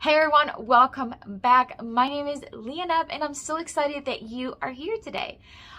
Hey everyone, welcome back. My name is Lianep and I'm so excited that you are here today.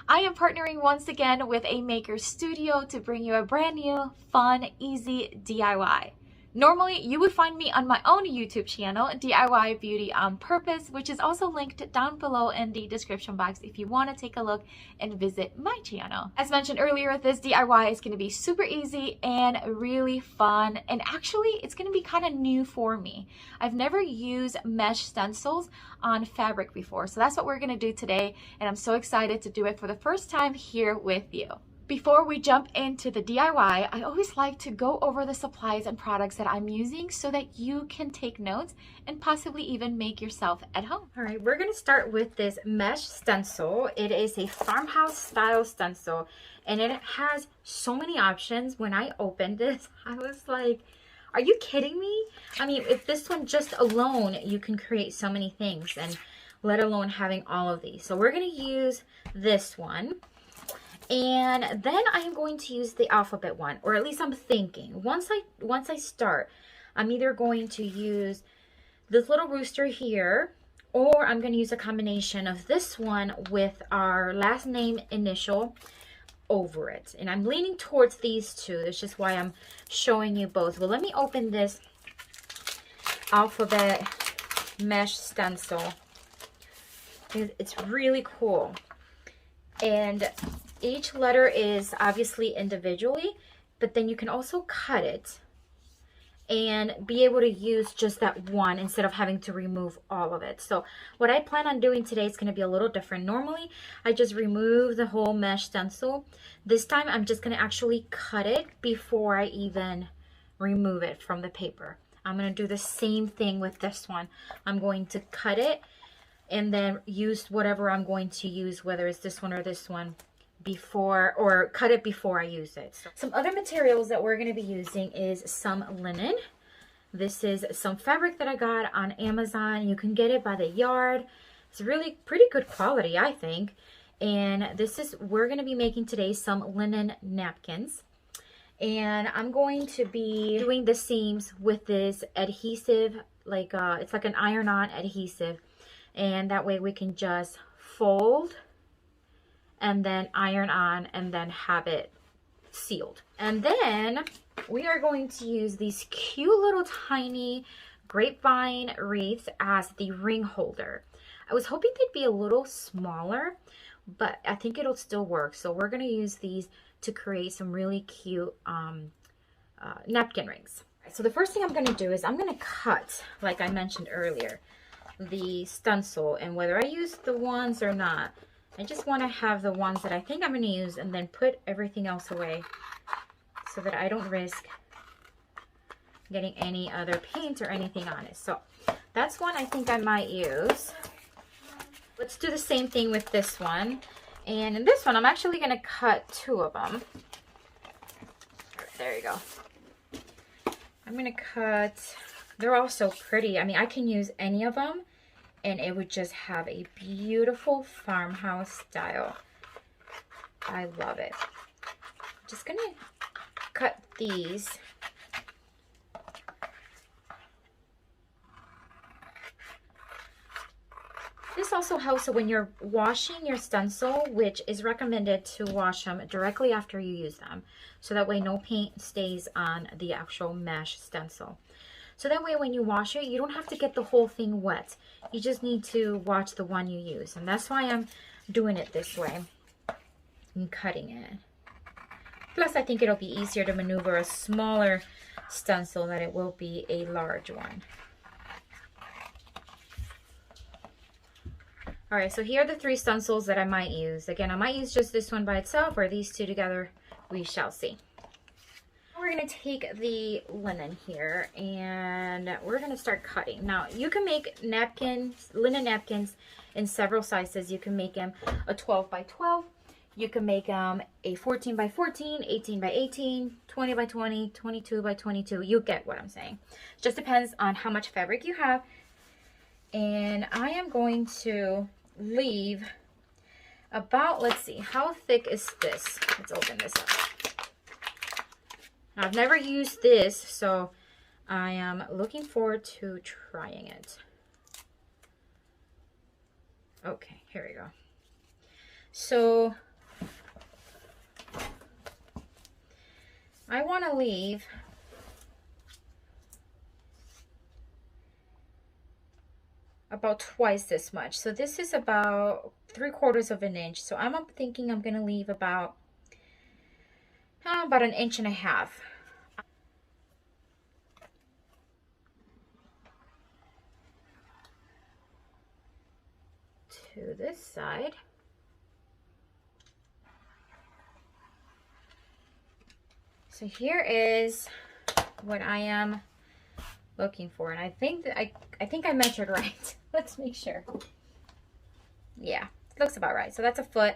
I am partnering once again with a maker studio to bring you a brand new, fun, easy DIY. Normally, you would find me on my own YouTube channel, DIY Beauty on Purpose, which is also linked down below in the description box if you want to take a look and visit my channel. As mentioned earlier, this DIY is going to be super easy and really fun, and actually it's going to be kind of new for me. I've never used mesh stencils on fabric before, so that's what we're going to do today, and I'm so excited to do it for the first time here with you. Before we jump into the DIY, I always like to go over the supplies and products that I'm using so that you can take notes and possibly even make yourself at home. All right, we're going to start with this mesh stencil. It is a farmhouse style stencil and it has so many options. When I opened this, I was like, are you kidding me? I mean, if this one just alone, you can create so many things, and let alone having all of these. So we're going to use this one. And then I am going to use the alphabet one, or at least I'm thinking. Once I start, I'm either going to use this little rooster here, or I'm going to use a combination of this one with our last name initial over it. And I'm leaning towards these two. That's just why I'm showing you both. Well, let me open this alphabet mesh stencil. It's really cool. And each letter is obviously individually, but then you can also cut it and be able to use just that one instead of having to remove all of it. So what I plan on doing today is going to be a little different. Normally, I just remove the whole mesh stencil. This time, I'm just going to actually cut it before I even remove it from the paper. I'm going to do the same thing with this one. I'm going to cut it and then use whatever I'm going to use, whether it's this one or this one, before, or cut it before I use it. So some other materials that we're going to be using is some linen. This is some fabric that I got on Amazon. You can get it by the yard. It's really pretty good quality, I think. And this is, we're going to be making today some linen napkins. And I'm going to be doing the seams with this adhesive, like it's like an iron-on adhesive. And that way we can just fold and then iron on and then have it sealed. And then we are going to use these cute little tiny grapevine wreaths as the ring holder. I was hoping they'd be a little smaller, but I think it'll still work. So we're going to use these to create some really cute napkin rings. So the first thing I'm going to do is I'm going to cut, like I mentioned earlier, the stencil, and whether I use the ones or not, I just want to have the ones that I think I'm going to use and then put everything else away so that I don't risk getting any other paint or anything on it. So that's one I think I might use. Let's do the same thing with this one. And in this one, I'm actually going to cut two of them. There you go. I'm going to cut, they're all so pretty. I mean, I can use any of them, and it would just have a beautiful farmhouse style. I love it. I'm just gonna cut these. This also helps when you're washing your stencil, which is recommended to wash them directly after you use them. So that way no paint stays on the actual mesh stencil. So that way when you wash it, you don't have to get the whole thing wet. You just need to watch the one you use. And that's why I'm doing it this way and cutting it. Plus, I think it'll be easier to maneuver a smaller stencil than it will be a large one. All right, so here are the three stencils that I might use. Again, I might use just this one by itself or these two together. We shall see. We're going to take the linen here and we're going to start cutting. Now, you can make napkins, linen napkins in several sizes. You can make them a 12 by 12. You can make them a 14 by 14, 18 by 18, 20 by 20, 22 by 22. You get what I'm saying. It just depends on how much fabric you have. And I am going to leave about, let's see, how thick is this? Let's open this up. I've never used this, so I am looking forward to trying it. Okay, here we go. So I want to leave about twice this much. So this is about 3/4 of an inch. So I'm thinking I'm going to leave about 1.5 inches. To this side. So here is what I am looking for, and I think that I think I measured right. Let's make sure. Yeah, looks about right. So that's a foot,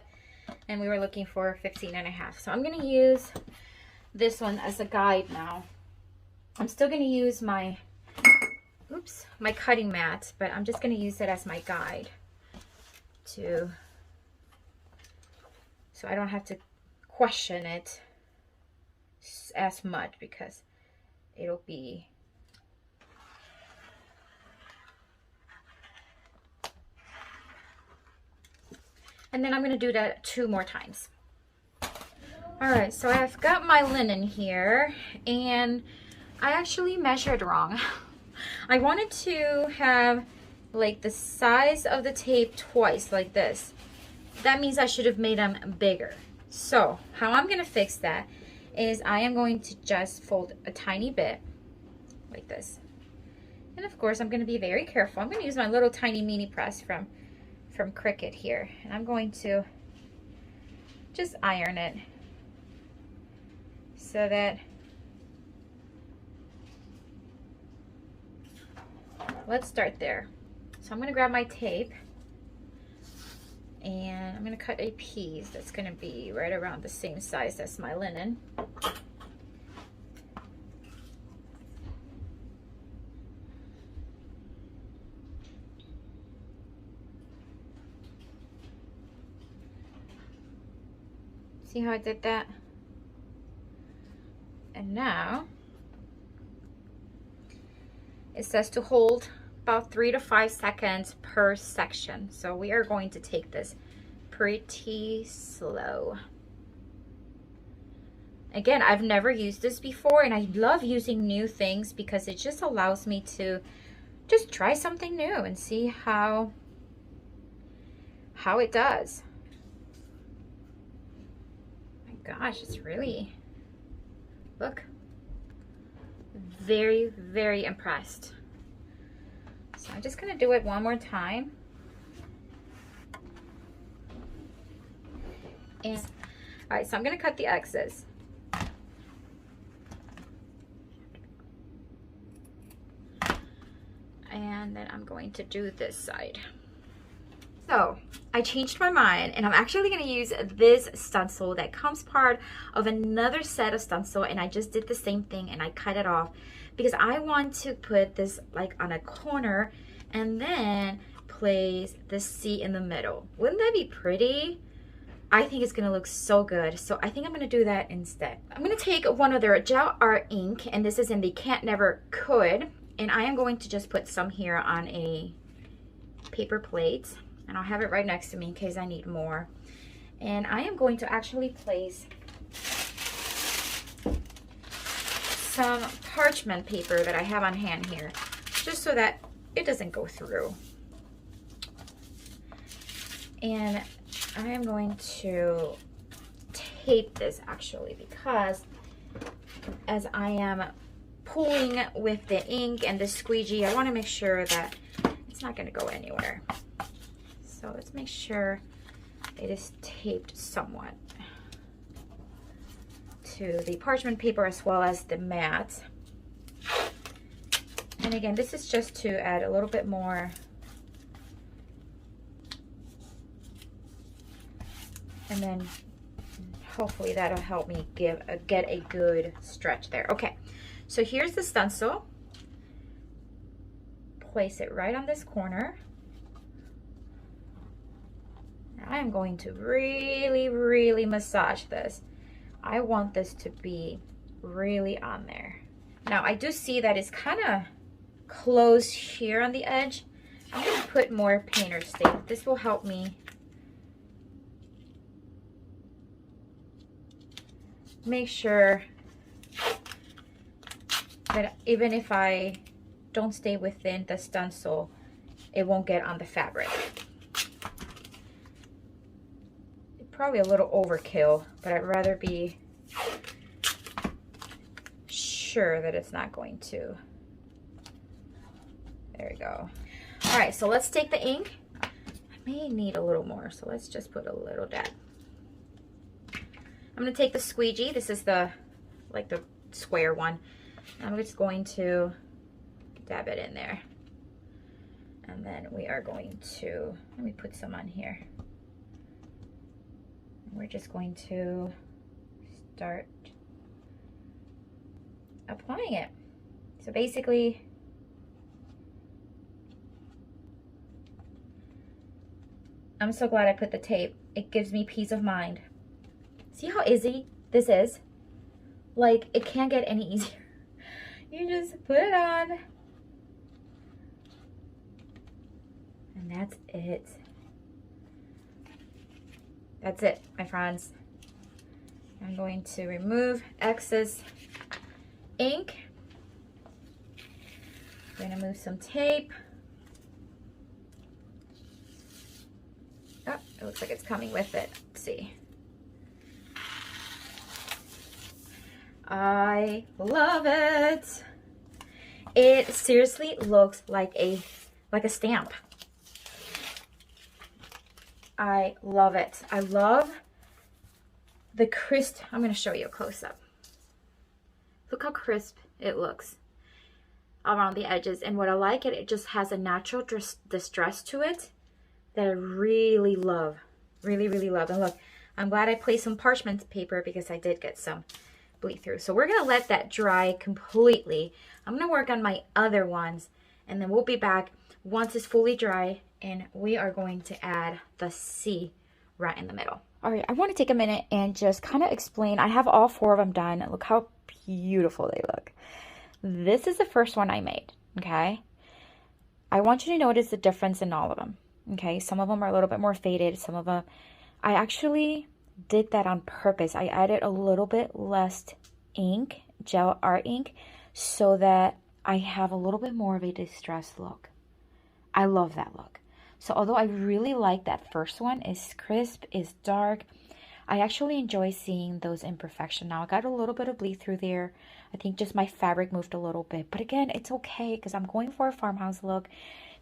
and we were looking for 15.5. So I'm gonna use this one as a guide now. I'm still gonna use my my cutting mat, but I'm just gonna use it as my guide so I don't have to question it as much, because it'll be and then I'm going to do that 2 more times. All right, so I've got my linen here, and I actually measured wrong. I wanted to have like the size of the tape twice, like this. That means I should have made them bigger. So how I'm going to fix that is I am going to just fold a tiny bit like this. And of course, I'm going to be very careful. I'm going to use my little tiny mini press from Cricut here, and I'm going to just iron it so that, let's start there. So I'm going to grab my tape, and I'm going to cut a piece that's going to be right around the same size as my linen. See how I did that? And now it says to hold about 3 to 5 seconds per section. So we are going to take this pretty slow. Again, I've never used this before, and I love using new things because it just allows me to just try something new and see how it does. My gosh, it's really, look, very, very impressed. So I'm just going to do it one more time. And all right, so I'm going to cut the X's. And then I'm going to do this side. So I changed my mind, and I'm actually going to use this stencil that comes part of another set of stencil, and I just did the same thing and I cut it off because I want to put this like on a corner and then place the C in the middle. Wouldn't that be pretty? I think it's going to look so good. So I think I'm going to do that instead. I'm going to take one of their gel art ink, and this is in the Can't Never Could, and I am going to just put some here on a paper plate. And I'll have it right next to me in case I need more. And I am going to actually place some parchment paper that I have on hand here, just so that it doesn't go through. And I am going to tape this actually, because as I am pulling with the ink and the squeegee, I want to make sure that it's not going to go anywhere. So let's make sure it is taped somewhat to the parchment paper as well as the mat. And again, this is just to add a little bit more and then hopefully that'll help me get a good stretch there. Okay, so here's the stencil. Place it right on this corner. I am going to really, really massage this. I want this to be really on there. Now I do see that it's kind of closed here on the edge. I'm going to put more painter's tape. This will help me make sure that even if I don't stay within the stencil, it won't get on the fabric. Probably a little overkill, but I'd rather be sure that it's not going to. There we go. All right, so let's take the ink. I may need a little more, so let's just put a little dab. I'm gonna take the Squeegee. This is the, like the square one. I'm just going to dab it in there. And then we are going to, let me put some on here. We're just going to start applying it. So basically, I'm so glad I put the tape. It gives me peace of mind. See how easy this is? Like, it can't get any easier. You just put it on. And that's it. That's it, my friends. I'm going to remove excess ink. I'm going to move some tape. Oh, it looks like it's coming with it. Let's see. I love it. It seriously looks like a stamp. I love it. I love the crisp. I'm going to show you a close-up. Look how crisp it looks around the edges. And what I like, it just has a natural distress to it that I really love. Really, really love. And look, I'm glad I placed some parchment paper because I did get some bleed through. So we're going to let that dry completely. I'm going to work on my other ones, and then we'll be back once it's fully dry, and we are going to add the C right in the middle. All right, I want to take a minute and just kind of explain. I have all 4 of them done. Look how beautiful they look. This is the first one I made, okay? I want you to notice the difference in all of them, okay? Some of them are a little bit more faded. Some of them, I actually did that on purpose. I added a little bit less ink, gel art ink, so that I have a little bit more of a distressed look. I love that look. So although I really like that first one, it's crisp, it's dark, I actually enjoy seeing those imperfections. Now I got a little bit of bleed through there. I think just my fabric moved a little bit, but again, it's okay because I'm going for a farmhouse look.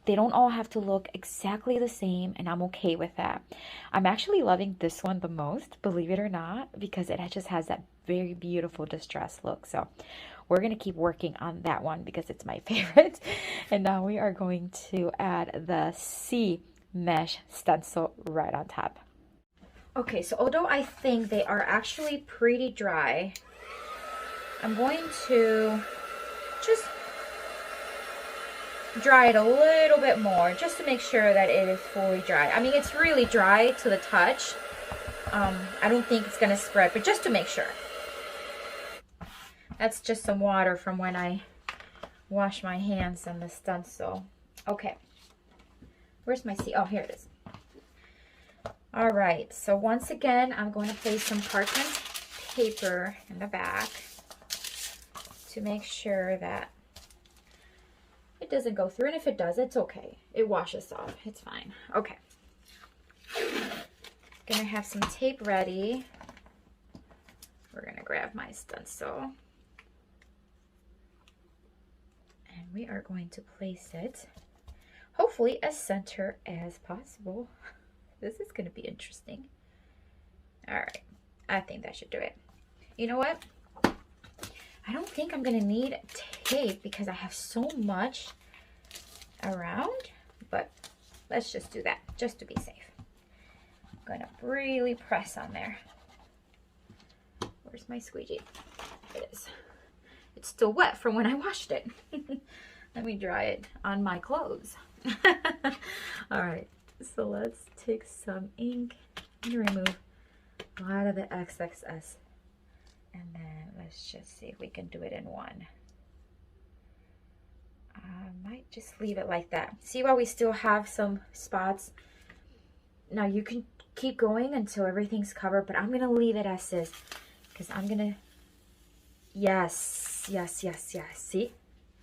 They don't all have to look exactly the same, and I'm okay with that. I'm actually loving this one the most, believe it or not, because it just has that very beautiful distressed look. So we're going to keep working on that one because it's my favorite. And now we are going to add the C mesh stencil right on top. Okay, so although I think they are actually pretty dry, I'm going to just dry it a little bit more just to make sure that it is fully dry. I mean, it's really dry to the touch. I don't think it's going to spread, but just to make sure. That's just some water from when I washed my hands on the stencil. Okay. Where's my C? Oh, here it is. All right. So once again, I'm going to place some parchment paper in the back to make sure that it doesn't go through. And if it does, it's okay. It washes off. It's fine. Okay. Gonna have some tape ready. We're gonna grab my stencil. And we are going to place it, hopefully as center as possible. This is gonna be interesting. All right, I think that should do it. You know what? I don't think I'm gonna need tape because I have so much around, but let's just do that just to be safe. I'm gonna really press on there. Where's my squeegee? It is. It's still wet from when I washed it. Let me dry it on my clothes. All right, so let's take some ink and remove a lot of the XXS. And then let's just see if we can do it in one. Might just leave it like that. See why we still have some spots? Now you can keep going until everything's covered, but I'm gonna leave it as is because I'm gonna, yes, yes, yes, yes. See,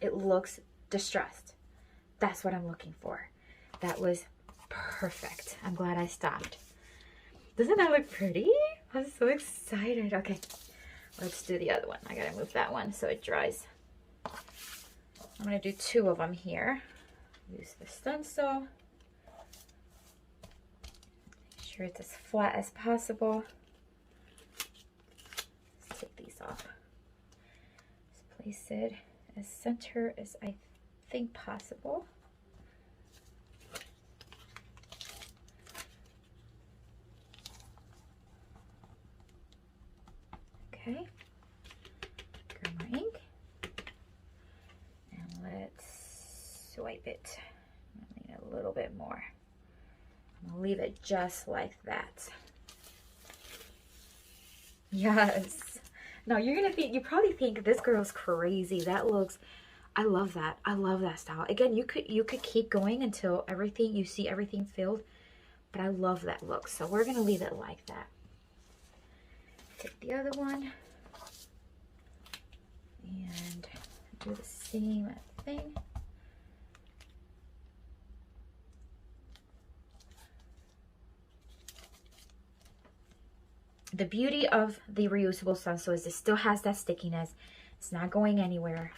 it looks distressed. That's what I'm looking for. That was perfect. I'm glad I stopped. Doesn't that look pretty? I'm so excited. Okay, let's do the other one. I gotta move that one so it dries. I'm gonna do 2 of them here. Use the stencil. Make sure it's as flat as possible. Let's take these off. Just place it as center as I think possible. Okay. Grab my ink. And let's swipe it. I need a little bit more. I'm gonna leave it just like that. Yes. Now you're gonna think, you probably think this girl's crazy. That looks, I love that. I love that style. Again, you could keep going until everything, you see everything filled, but I love that look. So we're gonna leave it like that. Take the other one and do the same thing. The beauty of the reusable stencil is it still has that stickiness. It's not going anywhere,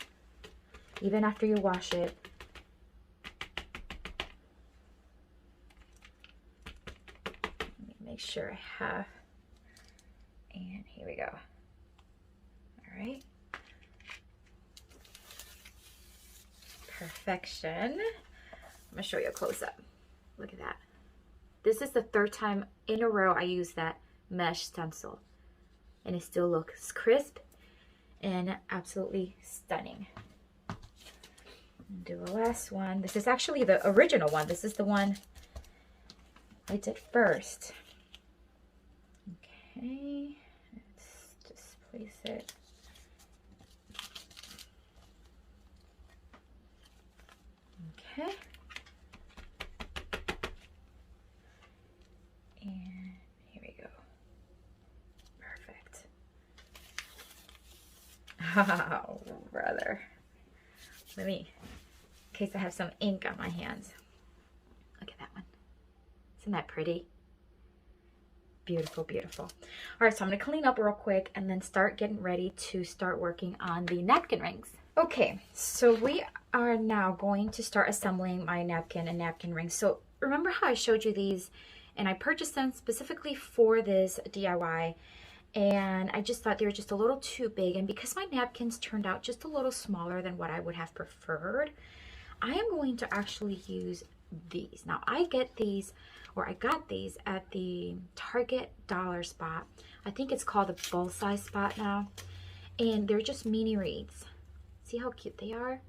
even after you wash it. Let me make sure I have, and here we go. All right. Perfection. I'm gonna show you a close-up. Look at that. This is the 3rd time in a row I use that mesh stencil, and it still looks crisp and absolutely stunning. Do a last one. This is actually the original one. This is the one I did first. Okay, let's just place it. Okay. And here we go. Perfect. Oh, brother. Let me, in case I have some ink on my hands. Look at that one. Isn't that pretty? Beautiful, beautiful. All right, so I'm gonna clean up real quick and then start getting ready to start working on the napkin rings. Okay, so we are now going to start assembling my napkin and napkin rings. So remember how I showed you these, and I purchased them specifically for this DIY, and I just thought they were just a little too big, and because my napkins turned out just a little smaller than what I would have preferred, I am going to actually use these. Now I got these at the Target dollar spot. I think it's called the full size spot now, and they're just mini wreaths. See how cute they are?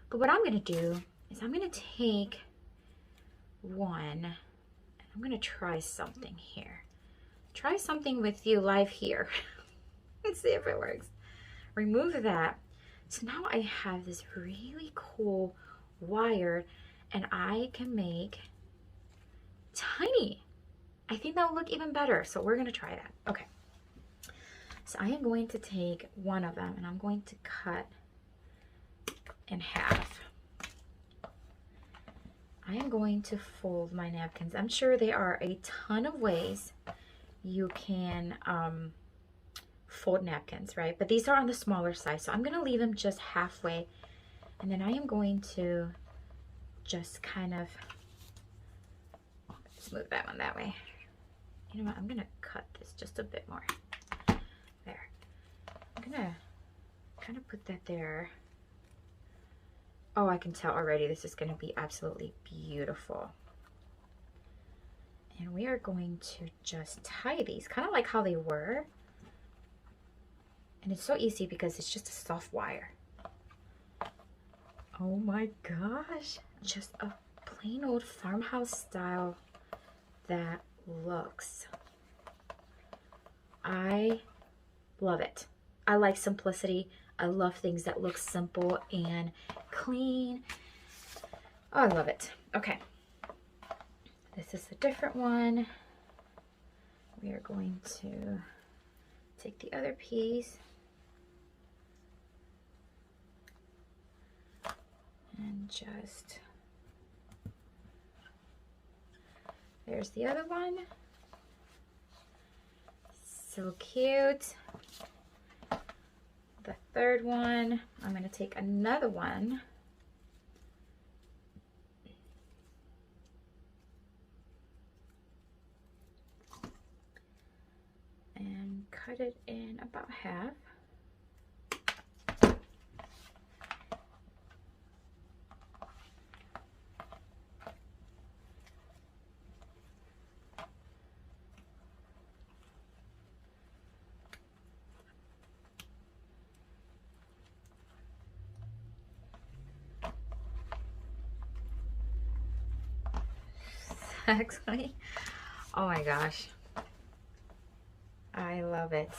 But what I'm gonna do is I'm gonna take one and I'm gonna try something here. Try something with you live here. Let's see if it works. Remove that. So now I have this really cool wire, and I can make tiny. I think that'll look even better. So we're gonna try that. Okay. So I am going to take one of them and I'm going to cut in half. I am going to fold my napkins. I'm sure there are a ton of ways you can fold napkins, right? But these are on the smaller side, so I'm gonna leave them just halfway, and then I am going to just kind of smooth that one that way. You know what, I'm gonna cut this just a bit more. There. I'm gonna kind of put that there. Oh, I can tell already this is going to be absolutely beautiful. And we are going to just tie these, kind of like how they were. And it's so easy because it's just a soft wire. Oh my gosh. Just a plain old farmhouse style that looks. I love it. I like simplicity. I love things that look simple and clean. Oh, I love it. Okay. This is a different one. We are going to take the other piece and just, there's the other one. So cute. The third one, I'm going to take another one. And cut it in about half. Actually, oh my gosh, I love it.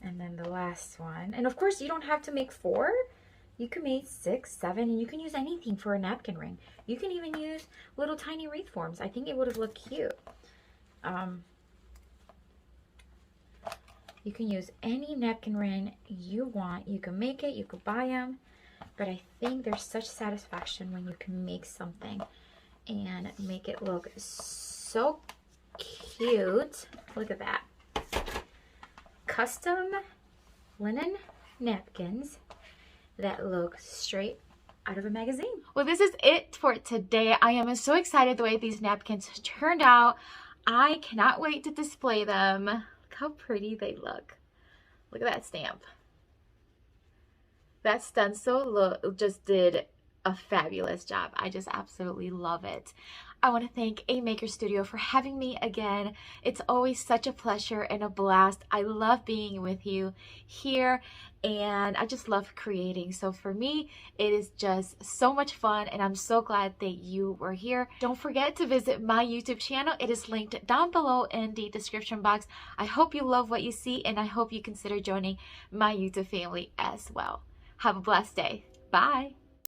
And then the last one, and of course you don't have to make 4, you can make 6, 7, and you can use anything for a napkin ring. You can even use little tiny wreath forms. I think it would have looked cute. You can use any napkin ring you want. You can make it, you could buy them, but I think there's such satisfaction when you can make something and make it look so cute. Look at that. Custom linen napkins that look straight out of a magazine. Well, this is it for today. I am so excited the way these napkins turned out. I cannot wait to display them. Look how pretty they look. Look at that stamp. That stencil just did a fabulous job. I just absolutely love it. I want to thank A Maker Studio for having me again. It's always such a pleasure and a blast. I love being with you here, and I just love creating. So for me, it is just so much fun, and I'm so glad that you were here. Don't forget to visit my YouTube channel. It is linked down below in the description box. I hope you love what you see, and I hope you consider joining my YouTube family as well. Have a blessed day. Bye.